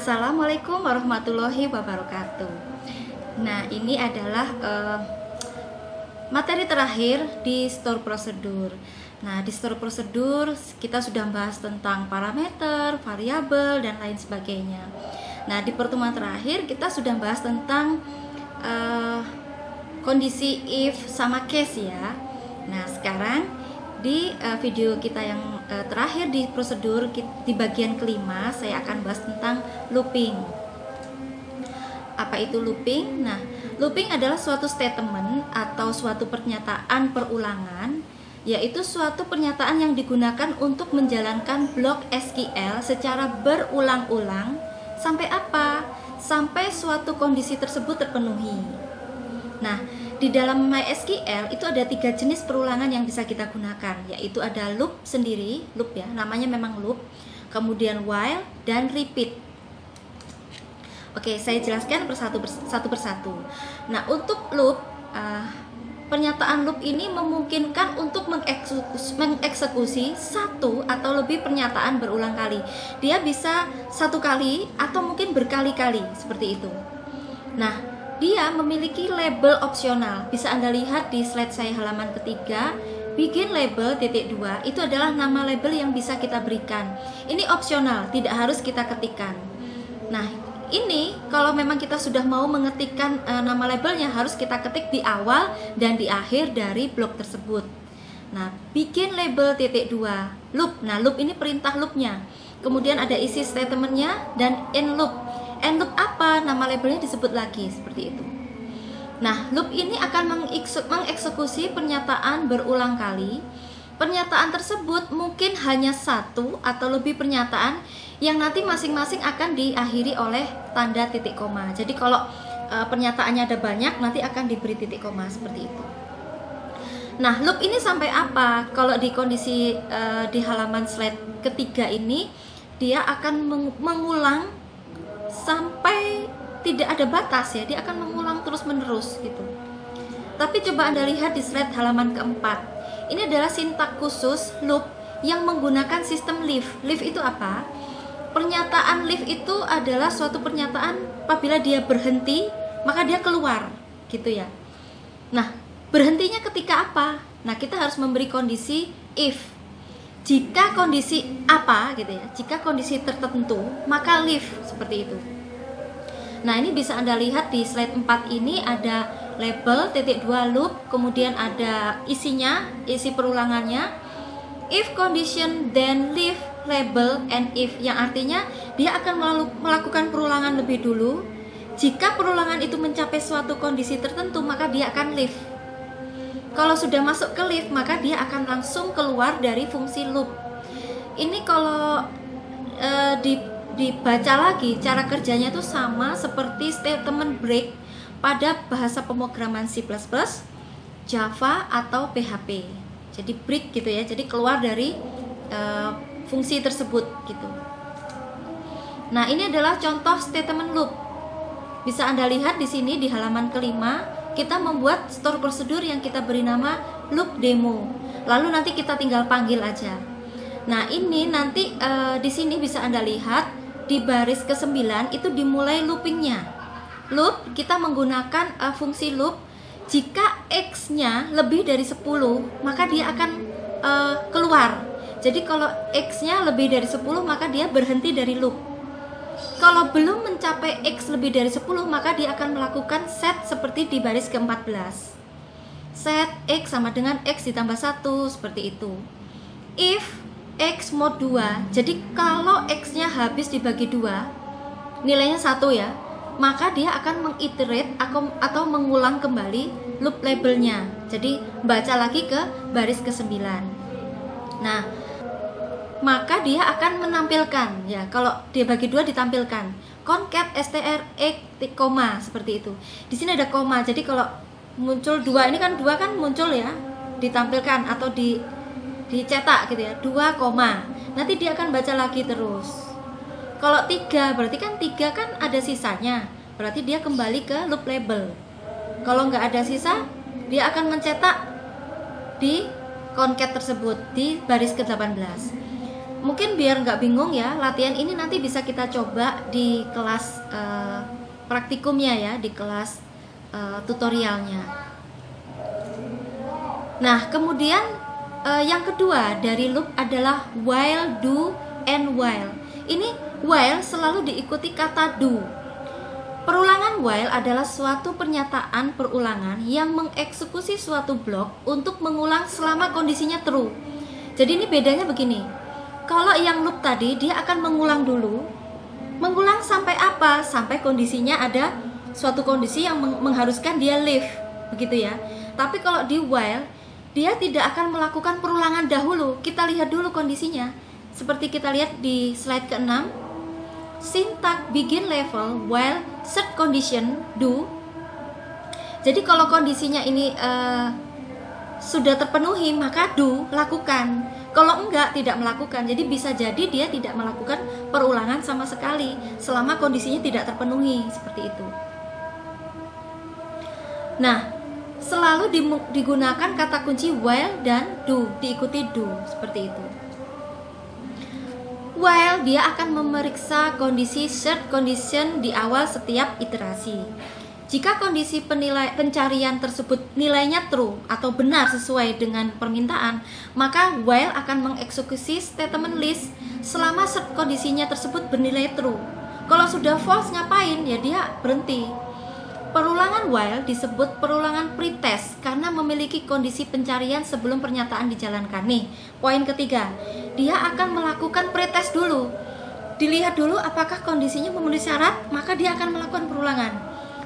Assalamualaikum warahmatullahi wabarakatuh. Nah, ini adalah materi terakhir di store prosedur. Nah, di store prosedur kita sudah bahas tentang parameter, variabel, dan lain sebagainya. Nah, di pertemuan terakhir kita sudah bahas tentang kondisi if sama case ya. Nah, sekarang di video kita yang terakhir di prosedur di bagian kelima, saya akan bahas tentang looping. Apa itu looping? Nah, looping adalah suatu statement atau suatu pernyataan perulangan, yaitu suatu pernyataan yang digunakan untuk menjalankan blok SQL secara berulang-ulang sampai apa? Sampai suatu kondisi tersebut terpenuhi. Nah, di dalam MySQL itu ada 3 jenis perulangan yang bisa kita gunakan, yaitu ada loop sendiri, loop ya, namanya memang loop, kemudian while, dan repeat. Oke, saya jelaskan satu persatu. Nah, untuk loop, pernyataan loop ini memungkinkan untuk mengeksekusi satu atau lebih pernyataan berulang kali. Dia bisa satu kali atau mungkin berkali-kali, seperti itu. Nah, dia memiliki label opsional. Bisa Anda lihat di slide saya halaman ketiga. Begin label .2 itu adalah nama label yang bisa kita berikan. Ini opsional, tidak harus kita ketikkan. Nah, ini kalau memang kita sudah mau mengetikkan nama labelnya, harus kita ketik di awal dan di akhir dari blok tersebut. Nah, begin label .2 loop. Nah, loop ini perintah loopnya. Kemudian ada isi statementnya dan end loop. End loop apa? Nama labelnya disebut lagi, seperti itu. Nah, loop ini akan mengeksekusi pernyataan berulang kali. Pernyataan tersebut mungkin hanya satu atau lebih pernyataan yang nanti masing-masing akan diakhiri oleh tanda titik koma. Jadi kalau pernyataannya ada banyak, nanti akan diberi titik koma, seperti itu. Nah, loop ini sampai apa? Kalau di kondisi di halaman slide ketiga ini, dia akan mengulang sampai tidak ada batas ya, dia akan mengulang terus-menerus gitu. Tapi coba Anda lihat di slide halaman keempat. Ini adalah sintak khusus loop yang menggunakan sistem leave. Leave itu apa? Pernyataan leave itu adalah suatu pernyataan apabila dia berhenti, maka dia keluar, gitu ya. Nah, berhentinya ketika apa? Nah, kita harus memberi kondisi if. Jika kondisi apa gitu ya, jika kondisi tertentu, maka leave, seperti itu. Nah, ini bisa Anda lihat di slide 4 ini ada label .2 loop, kemudian ada isinya, isi perulangannya. If condition then leave label and if, yang artinya dia akan melakukan perulangan lebih dulu. Jika perulangan itu mencapai suatu kondisi tertentu, maka dia akan leave. Kalau sudah masuk ke leave, maka dia akan langsung keluar dari fungsi loop. Ini kalau dibaca lagi, cara kerjanya itu sama seperti statement break pada bahasa pemrograman C++, Java, atau PHP. Jadi break gitu ya, jadi keluar dari fungsi tersebut gitu. Nah, ini adalah contoh statement loop. Bisa Anda lihat di sini di halaman kelima. Kita membuat store prosedur yang kita beri nama loop demo. Lalu nanti kita tinggal panggil aja. Nah, ini nanti di sini bisa Anda lihat di baris ke-9 itu dimulai loopingnya. Loop kita menggunakan fungsi loop. Jika X-nya lebih dari 10, maka dia akan keluar. Jadi kalau X-nya lebih dari 10, maka dia berhenti dari loop. Kalau belum mencapai X lebih dari 10, maka dia akan melakukan set seperti di baris ke-14. Set X sama dengan X ditambah 1, seperti itu. If X mod 2, jadi kalau X-nya habis dibagi 2, nilainya 1 ya, maka dia akan mengiterate atau mengulang kembali loop labelnya. Jadi baca lagi ke baris ke-9. Nah, maka dia akan menampilkan ya, kalau dia bagi 2 ditampilkan concat str x koma, seperti itu. Di sini ada koma, jadi kalau muncul 2 ini kan 2 kan muncul ya, ditampilkan atau dicetak gitu ya, 2 koma. Nanti dia akan baca lagi terus. Kalau 3 berarti kan 3 kan ada sisanya, berarti dia kembali ke loop label. Kalau nggak ada sisa, dia akan mencetak di concat tersebut di baris ke-18. mungkin biar nggak bingung ya, latihan ini nanti bisa kita coba di kelas praktikumnya ya, di kelas tutorialnya. Nah, kemudian yang kedua dari loop adalah while, do, and while. Ini while selalu diikuti kata do. Perulangan while adalah suatu pernyataan perulangan yang mengeksekusi suatu blok untuk mengulang selama kondisinya true. Jadi ini bedanya begini. Kalau yang loop tadi dia akan mengulang dulu. Mengulang sampai apa? Sampai kondisinya ada suatu kondisi yang mengharuskan dia leave, begitu ya. Tapi kalau di while dia tidak akan melakukan perulangan dahulu. Kita lihat dulu kondisinya. Seperti kita lihat di slide ke-6. Syntax begin level while set condition do. Jadi kalau kondisinya ini sudah terpenuhi, maka do, lakukan. Kalau enggak, tidak melakukan. Jadi bisa jadi dia tidak melakukan perulangan sama sekali selama kondisinya tidak terpenuhi, seperti itu. Nah, selalu digunakan kata kunci while dan do, diikuti do, seperti itu. While dia akan memeriksa kondisi set condition di awal setiap iterasi. Jika kondisi pencarian tersebut nilainya true atau benar sesuai dengan permintaan, maka while akan mengeksekusi statement list selama set kondisinya tersebut bernilai true. Kalau sudah false ngapain? Ya dia berhenti. Perulangan while disebut perulangan pretest karena memiliki kondisi pencarian sebelum pernyataan dijalankan. Nih, poin ketiga. Dia akan melakukan pretest dulu. Dilihat dulu apakah kondisinya memenuhi syarat, maka dia akan melakukan perulangan.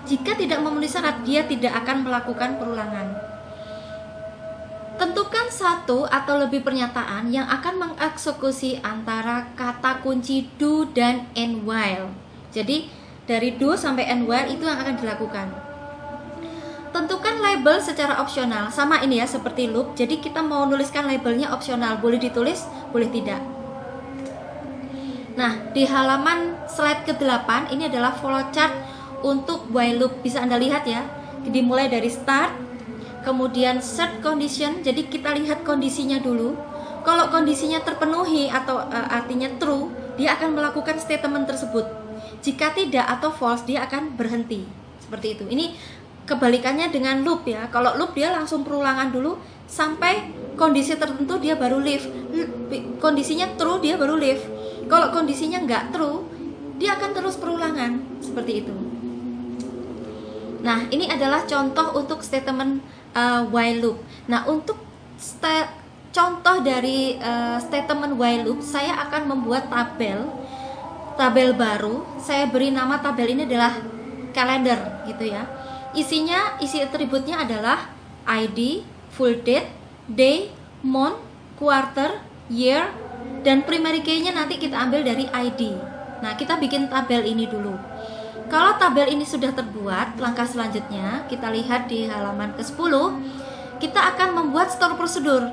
Jika tidak memenuhi syarat, dia tidak akan melakukan perulangan. Tentukan satu atau lebih pernyataan yang akan mengeksekusi antara kata kunci do dan and while. Jadi dari do sampai and while itu yang akan dilakukan. Tentukan label secara opsional. Sama ini ya, seperti loop. Jadi kita mau nuliskan labelnya opsional. Boleh ditulis, boleh tidak. Nah, di halaman slide ke-8 ini adalah flowchart untuk while loop. Bisa Anda lihat ya. Dimulai dari start, kemudian set condition. Jadi kita lihat kondisinya dulu. Kalau kondisinya terpenuhi atau artinya true, dia akan melakukan statement tersebut. Jika tidak atau false, dia akan berhenti. Seperti itu. Ini kebalikannya dengan loop ya. Kalau loop dia langsung perulangan dulu sampai kondisi tertentu dia baru leave. Kondisinya true dia baru leave. Kalau kondisinya nggak true, dia akan terus perulangan. Seperti itu. Nah, ini adalah contoh untuk statement while loop. Nah, untuk contoh dari statement while loop, saya akan membuat tabel baru. Saya beri nama tabel ini adalah kalender gitu ya. Isi atributnya adalah ID, full date, day, month, quarter, year, dan primary key-nya nanti kita ambil dari ID. Nah, kita bikin tabel ini dulu. Kalau tabel ini sudah terbuat, langkah selanjutnya kita lihat di halaman ke-10, kita akan membuat store prosedur.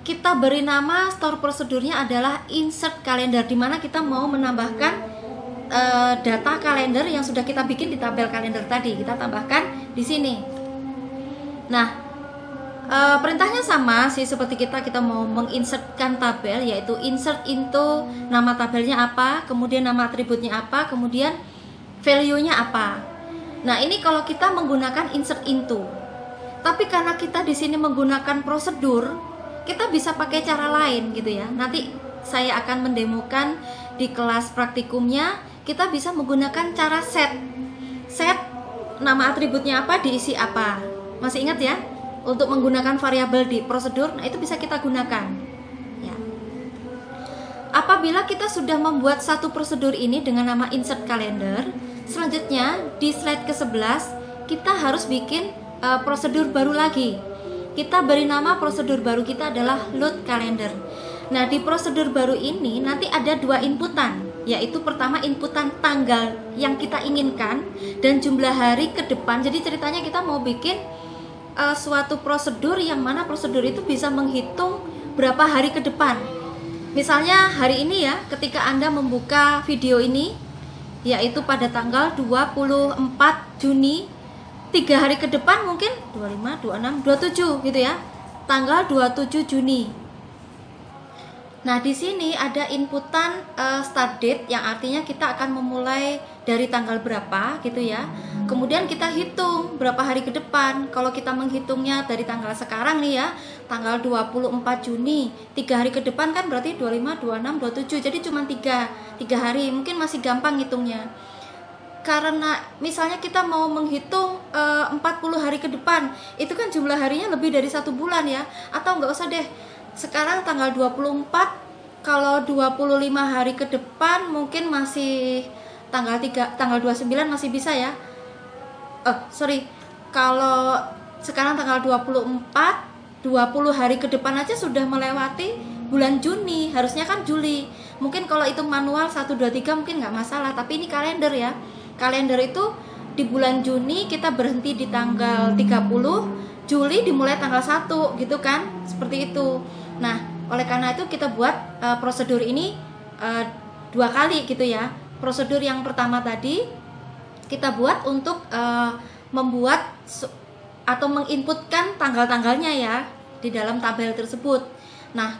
Kita beri nama store prosedurnya adalah insert kalender, di mana kita mau menambahkan data kalender yang sudah kita bikin di tabel kalender tadi. Kita tambahkan di sini. Nah, perintahnya sama sih seperti kita mau menginsertkan tabel, yaitu insert into, nama tabelnya apa, kemudian nama atributnya apa, kemudian value-nya apa. Nah, ini kalau kita menggunakan insert into. Tapi karena kita di sini menggunakan prosedur, kita bisa pakai cara lain gitu ya. Nanti saya akan mendemokan di kelas praktikumnya. Kita bisa menggunakan cara set nama atributnya apa, diisi apa. Masih ingat ya? Untuk menggunakan variabel di prosedur, nah itu bisa kita gunakan ya. Apabila kita sudah membuat satu prosedur ini dengan nama insert calendar, selanjutnya di slide ke-11 kita harus bikin prosedur baru lagi. Kita beri nama prosedur baru kita adalah load calendar. Nah, di prosedur baru ini nanti ada dua inputan, yaitu pertama inputan tanggal yang kita inginkan dan jumlah hari ke depan. Jadi ceritanya kita mau bikin suatu prosedur yang mana prosedur itu bisa menghitung berapa hari ke depan. Misalnya hari ini ya, ketika Anda membuka video ini, yaitu pada tanggal 24 Juni, 3 hari ke depan mungkin 25, 26, 27 gitu ya, tanggal 27 Juni. Nah, di sini ada inputan start date, yang artinya kita akan memulai dari tanggal berapa gitu ya. Kemudian kita hitung berapa hari ke depan. Kalau kita menghitungnya dari tanggal sekarang nih ya, tanggal 24 Juni, 3 hari ke depan kan berarti 25, 26, 27. Jadi cuma 3 hari, mungkin masih gampang hitungnya. Karena misalnya kita mau menghitung 40 hari ke depan, itu kan jumlah harinya lebih dari 1 bulan ya. Atau nggak usah deh, sekarang tanggal 24, kalau 25 hari ke depan mungkin masih tanggal 29 masih bisa ya. Kalau sekarang tanggal 24, 20 hari ke depan aja sudah melewati bulan Juni, harusnya kan Juli. Mungkin kalau hitung manual 1, 2, 3 mungkin nggak masalah, tapi ini kalender ya. Kalender itu di bulan Juni kita berhenti di tanggal 30, Juli dimulai tanggal 1 gitu kan, seperti itu. Nah, oleh karena itu kita buat prosedur ini 2 kali gitu ya. Prosedur yang pertama tadi kita buat untuk membuat atau menginputkan tanggal-tanggalnya ya di dalam tabel tersebut. Nah,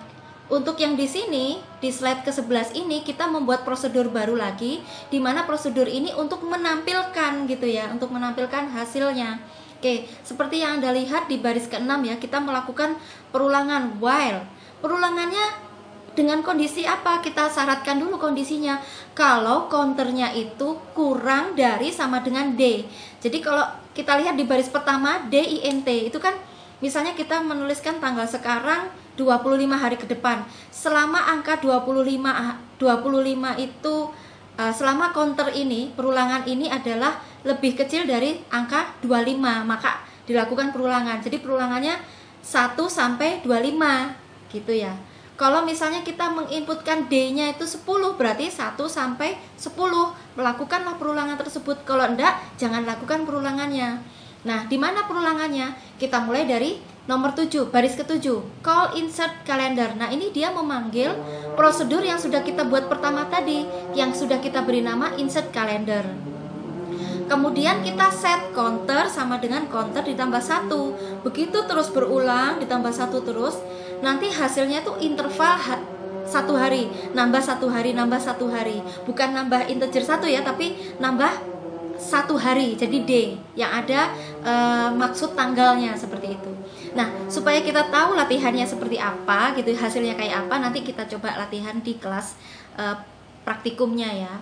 untuk yang di sini, di slide ke-11 ini kita membuat prosedur baru lagi, di mana prosedur ini untuk menampilkan gitu ya, untuk menampilkan hasilnya. Oke, seperti yang Anda lihat di baris ke-6 ya, kita melakukan perulangan while. Perulangannya dengan kondisi apa? Kita syaratkan dulu kondisinya. Kalau counternya itu kurang dari sama dengan D. Jadi kalau kita lihat di baris pertama DINT itu kan misalnya kita menuliskan tanggal sekarang 25 hari ke depan. Selama angka 25 itu selama counter ini, perulangan ini adalah lebih kecil dari angka 25, maka dilakukan perulangan. Jadi perulangannya 1 sampai 25 gitu ya. Kalau misalnya kita menginputkan D-nya itu 10, berarti 1 sampai 10. Melakukanlah perulangan tersebut. Kalau enggak, jangan lakukan perulangannya. Nah, di mana perulangannya? Kita mulai dari nomor 7, baris ke-7, call insert calendar. Nah, ini dia memanggil prosedur yang sudah kita buat pertama tadi, yang sudah kita beri nama insert calendar. Kemudian kita set counter sama dengan counter ditambah 1. Begitu terus berulang, ditambah 1 terus. Nanti hasilnya tuh interval 1 hari, nambah 1 hari, nambah 1 hari. Bukan nambah integer 1 ya, tapi nambah 1 hari, jadi D yang ada maksud tanggalnya seperti itu. Nah, supaya kita tahu latihannya seperti apa gitu, hasilnya kayak apa, nanti kita coba latihan di kelas praktikumnya ya.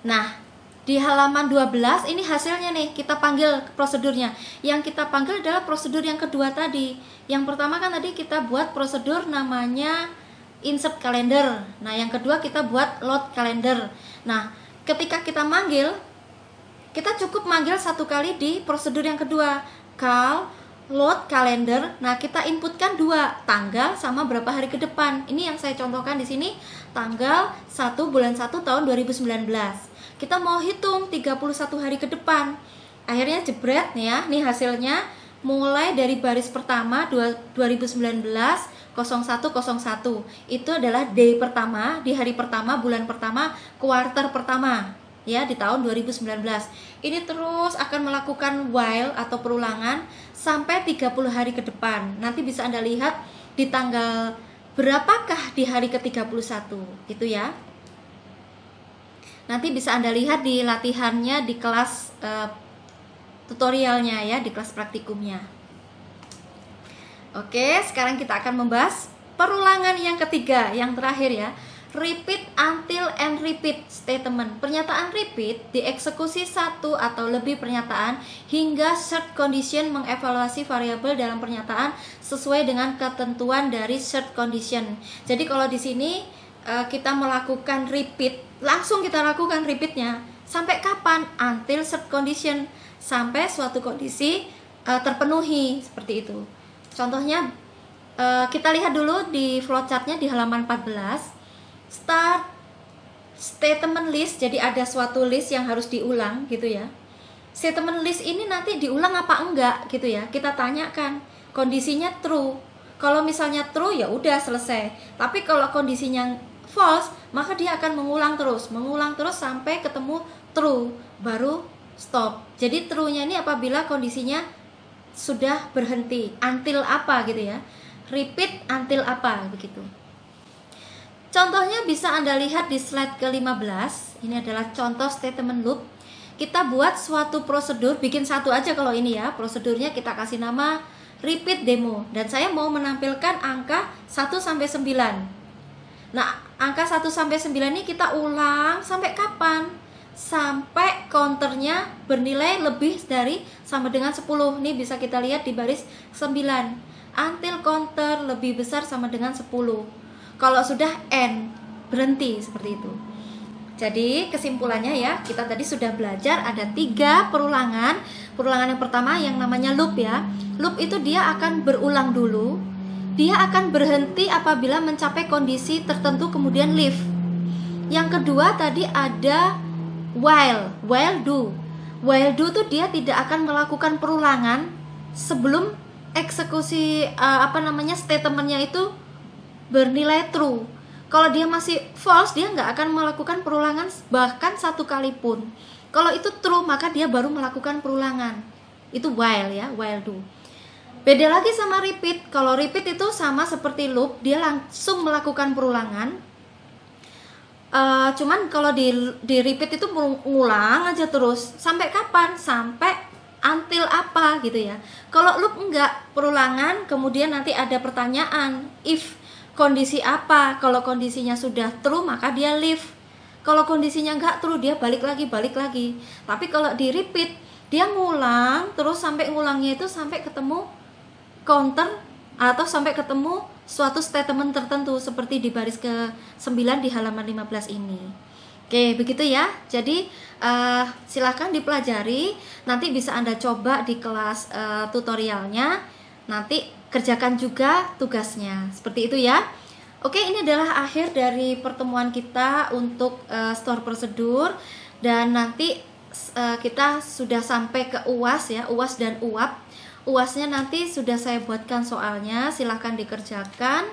Nah, di halaman 12 ini hasilnya nih, kita panggil prosedurnya. Yang kita panggil adalah prosedur yang kedua tadi. Yang pertama kan tadi kita buat prosedur namanya insert calendar. Nah, yang kedua kita buat load calendar. Nah, ketika kita manggil, kita cukup manggil 1 kali di prosedur yang kedua, call load calendar. Nah, kita inputkan 2, tanggal sama berapa hari ke depan. Ini yang saya contohkan di sini, tanggal 1 bulan 1 tahun 2019. Kita mau hitung 31 hari ke depan. Akhirnya jebret nih ya, nih hasilnya mulai dari baris pertama 2019 0101. Itu adalah day pertama, di hari pertama, bulan pertama, kuarter pertama ya di tahun 2019. Ini terus akan melakukan while atau perulangan sampai 30 hari ke depan. Nanti bisa Anda lihat di tanggal berapakah di hari ke-31 gitu ya. Nanti bisa Anda lihat di latihannya di kelas tutorialnya ya, di kelas praktikumnya. Oke, sekarang kita akan membahas perulangan yang ketiga, yang terakhir ya. Repeat until and repeat statement. Pernyataan repeat dieksekusi 1 atau lebih pernyataan hingga search condition mengevaluasi variabel dalam pernyataan sesuai dengan ketentuan dari search condition. Jadi kalau di sini kita melakukan repeat, langsung kita lakukan repeatnya. Sampai kapan? Until search condition, sampai suatu kondisi terpenuhi, seperti itu. Contohnya kita lihat dulu di flowchartnya di halaman 14. Start statement list, jadi ada suatu list yang harus diulang gitu ya. Statement list ini nanti diulang apa enggak gitu ya. Kita tanyakan kondisinya true. Kalau misalnya true ya udah selesai. Tapi kalau kondisinya false, maka dia akan mengulang terus sampai ketemu true, baru stop. Jadi true-nya ini apabila kondisinya sudah berhenti, until apa gitu ya. repeat until apa begitu. Contohnya bisa Anda lihat di slide ke-15. Ini adalah contoh statement loop. Kita buat suatu prosedur, bikin satu aja kalau ini ya. Prosedurnya kita kasih nama repeat demo, dan saya mau menampilkan angka 1 sampai 9. Nah, angka 1 sampai 9 ini kita ulang sampai kapan? Sampai counternya bernilai lebih dari sama dengan 10. Ini bisa kita lihat di baris 9. Until counter lebih besar sama dengan 10. Kalau sudah end, berhenti seperti itu. Jadi kesimpulannya ya, kita tadi sudah belajar ada 3 perulangan. Perulangan yang pertama yang namanya loop ya. Loop itu dia akan berulang dulu. Dia akan berhenti apabila mencapai kondisi tertentu kemudian leave. Yang kedua tadi ada while do. While do tuh dia tidak akan melakukan perulangan sebelum eksekusi statementnya itu bernilai true. Kalau dia masih false, dia nggak akan melakukan perulangan bahkan 1 kali pun. Kalau itu true, maka dia baru melakukan perulangan. Itu while ya, while do. Beda lagi sama repeat. Kalau repeat itu sama seperti loop, dia langsung melakukan perulangan. Cuman kalau di repeat itu ngulang aja terus. Sampai kapan? Sampai until apa gitu ya. Kalau loop enggak, perulangan, kemudian nanti ada pertanyaan. If kondisi apa? Kalau kondisinya sudah true maka dia leave. Kalau kondisinya enggak true dia balik lagi. Tapi kalau di repeat dia ngulang terus sampai ngulangnya itu sampai ketemu counter atau sampai ketemu suatu statement tertentu seperti di baris ke-9 di halaman 15 ini. Oke, begitu ya. Jadi silahkan dipelajari. Nanti bisa Anda coba di kelas tutorialnya. Nanti kerjakan juga tugasnya. Seperti itu ya. Oke, ini adalah akhir dari pertemuan kita untuk store prosedur. Dan nanti kita sudah sampai ke UAS ya, UAS dan UAP. UASnya nanti sudah saya buatkan soalnya, silahkan dikerjakan.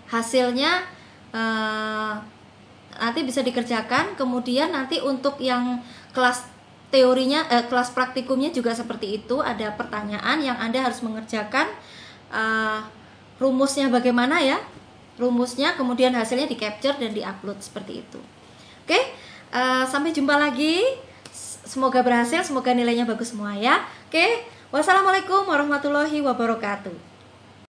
Hasilnya nanti bisa dikerjakan. Kemudian nanti untuk yang kelas teorinya, kelas praktikumnya juga seperti itu. Ada pertanyaan yang Anda harus mengerjakan. Rumusnya bagaimana ya? Rumusnya, kemudian hasilnya di capture dan di upload seperti itu. Oke, sampai jumpa lagi. Semoga berhasil, semoga nilainya bagus semua ya. Oke, wassalamualaikum warahmatullahi wabarakatuh.